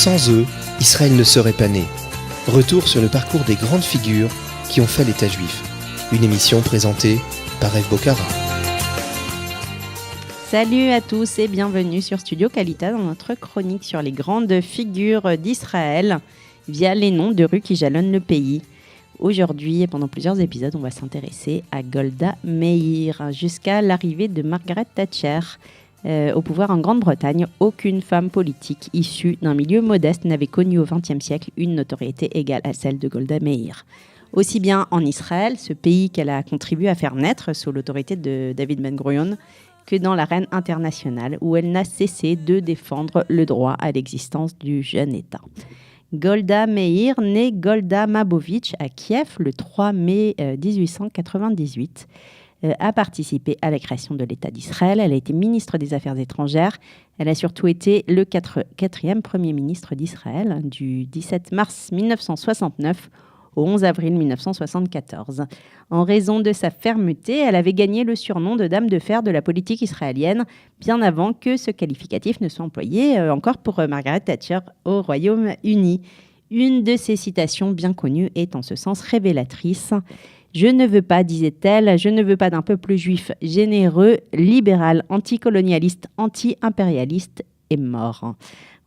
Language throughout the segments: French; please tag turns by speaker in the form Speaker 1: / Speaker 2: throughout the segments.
Speaker 1: Sans eux, Israël ne serait pas né. Retour sur le parcours des grandes figures qui ont fait l'État juif. Une émission présentée par Eve Bocara.
Speaker 2: Salut à tous et bienvenue sur Studio Kalita dans notre chronique sur les grandes figures d'Israël via les noms de rues qui jalonnent le pays. Aujourd'hui et pendant plusieurs épisodes, on va s'intéresser à Golda Meir jusqu'à l'arrivée de Margaret Thatcher au pouvoir en Grande-Bretagne. Aucune femme politique issue d'un milieu modeste n'avait connu au XXe siècle une notoriété égale à celle de Golda Meir. Aussi bien en Israël, ce pays qu'elle a contribué à faire naître sous l'autorité de David Ben-Gurion, que dans l'arène internationale où elle n'a cessé de défendre le droit à l'existence du jeune État. Golda Meir, née Golda Mabovitch à Kiev le 3 mai 1898, a participé à la création de l'État d'Israël. Elle a été ministre des Affaires étrangères. Elle a surtout été le quatrième Premier ministre d'Israël du 17 mars 1969 au 11 avril 1974. En raison de sa fermeté, elle avait gagné le surnom de Dame de fer de la politique israélienne, bien avant que ce qualificatif ne soit employé encore pour Margaret Thatcher au Royaume-Uni. Une de ses citations bien connues est en ce sens révélatrice. « Je ne veux pas, disait-elle, je ne veux pas d'un peuple juif généreux, libéral, anticolonialiste, anti-impérialiste et mort ».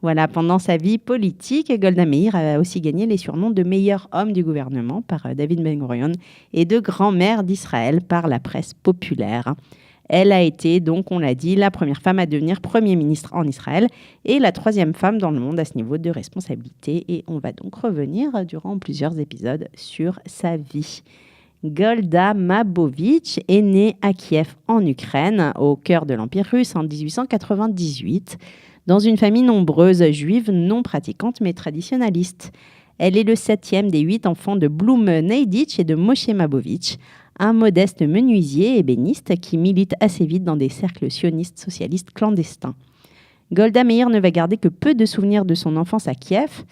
Speaker 2: Voilà, pendant sa vie politique, Golda Meir a aussi gagné les surnoms de meilleur homme du gouvernement par David Ben-Gurion et de grand-mère d'Israël par la presse populaire. Elle a été, donc, on l'a dit, la première femme à devenir Premier ministre en Israël et la troisième femme dans le monde à ce niveau de responsabilité. Et on va donc revenir durant plusieurs épisodes sur sa vie. Golda Mabovitch est née à Kiev en Ukraine, au cœur de l'Empire russe en 1898. Dans une famille nombreuse, juive, non pratiquante mais traditionnaliste. Elle est le 7e des 8 enfants de Blum Neidich et de Moshe Mabovitch, un modeste menuisier ébéniste qui milite assez vite dans des cercles sionistes socialistes clandestins. Golda Meir ne va garder que peu de souvenirs de son enfance à Kiev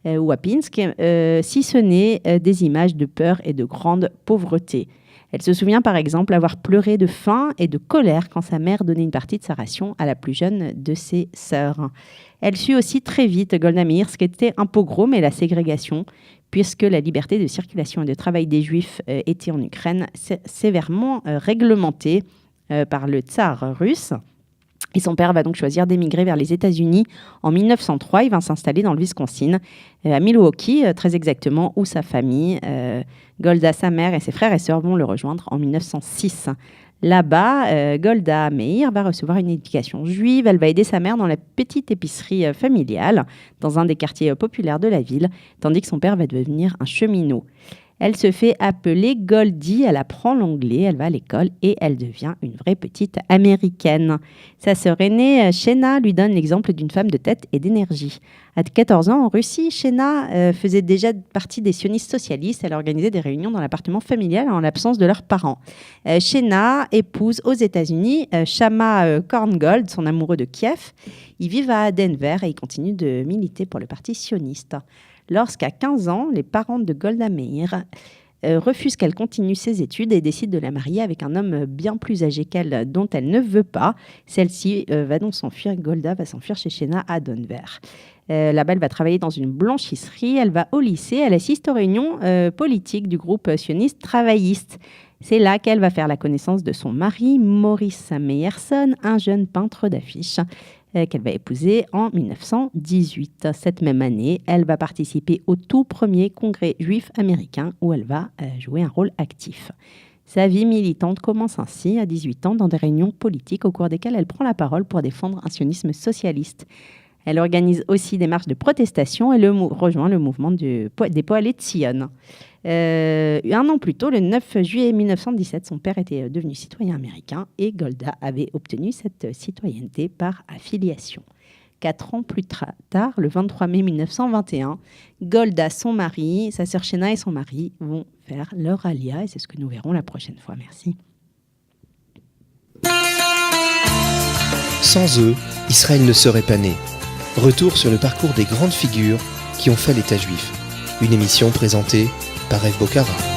Speaker 2: ou à Pinsk, si ce n'est des images de peur et de grande pauvreté. Elle se souvient par exemple avoir pleuré de faim et de colère quand sa mère donnait une partie de sa ration à la plus jeune de ses sœurs. Elle sut aussi très vite, Golda Meir, ce qu'était un pogrom et la ségrégation, puisque la liberté de circulation et de travail des Juifs était en Ukraine sévèrement réglementée par le tsar russe. Et son père va donc choisir d'émigrer vers les États-Unis en 1903. Il va s'installer dans le Wisconsin, à Milwaukee, très exactement, où sa famille, Golda, sa mère et ses frères et sœurs vont le rejoindre en 1906. Là-bas, Golda Meir va recevoir une éducation juive. Elle va aider sa mère dans la petite épicerie familiale, dans un des quartiers populaires de la ville, tandis que son père va devenir un cheminot. Elle se fait appeler Goldie, elle apprend l'anglais, elle va à l'école et elle devient une vraie petite américaine. Sa sœur aînée, Shena, lui donne l'exemple d'une femme de tête et d'énergie. À 14 ans, en Russie, Shena faisait déjà partie des sionistes socialistes. Elle organisait des réunions dans l'appartement familial en l'absence de leurs parents. Shena épouse aux États-Unis Shama Korngold, son amoureux de Kiev. Ils vivent à Denver et ils continuent de militer pour le parti sioniste. Lorsqu'à 15 ans, les parents de Golda Meir refusent qu'elle continue ses études et décident de la marier avec un homme bien plus âgé qu'elle, dont elle ne veut pas. Celle-ci va donc s'enfuir, Golda va s'enfuir chez Shena à Denver. Là-bas, elle va travailler dans une blanchisserie, elle va au lycée, elle assiste aux réunions politiques du groupe sioniste travailliste. C'est là qu'elle va faire la connaissance de son mari, Maurice Meyerson, un jeune peintre d'affiches, qu'elle va épouser en 1918. Cette même année, elle va participer au tout premier congrès juif américain où elle va jouer un rôle actif. Sa vie militante commence ainsi à 18 ans dans des réunions politiques au cours desquelles elle prend la parole pour défendre un sionisme socialiste. Elle organise aussi des marches de protestation et rejoint le mouvement des Poalei Tzion. Un an plus tôt, le 9 juillet 1917, son père était devenu citoyen américain et Golda avait obtenu cette citoyenneté par affiliation. 4 ans plus tard, le 23 mai 1921, Golda, son mari, sa sœur Shena et son mari vont faire leur alia et c'est ce que nous verrons la prochaine fois. Merci.
Speaker 1: Sans eux, Israël ne serait pas né. Retour sur le parcours des grandes figures qui ont fait l'État juif. Une émission présentée par Eve Bocara.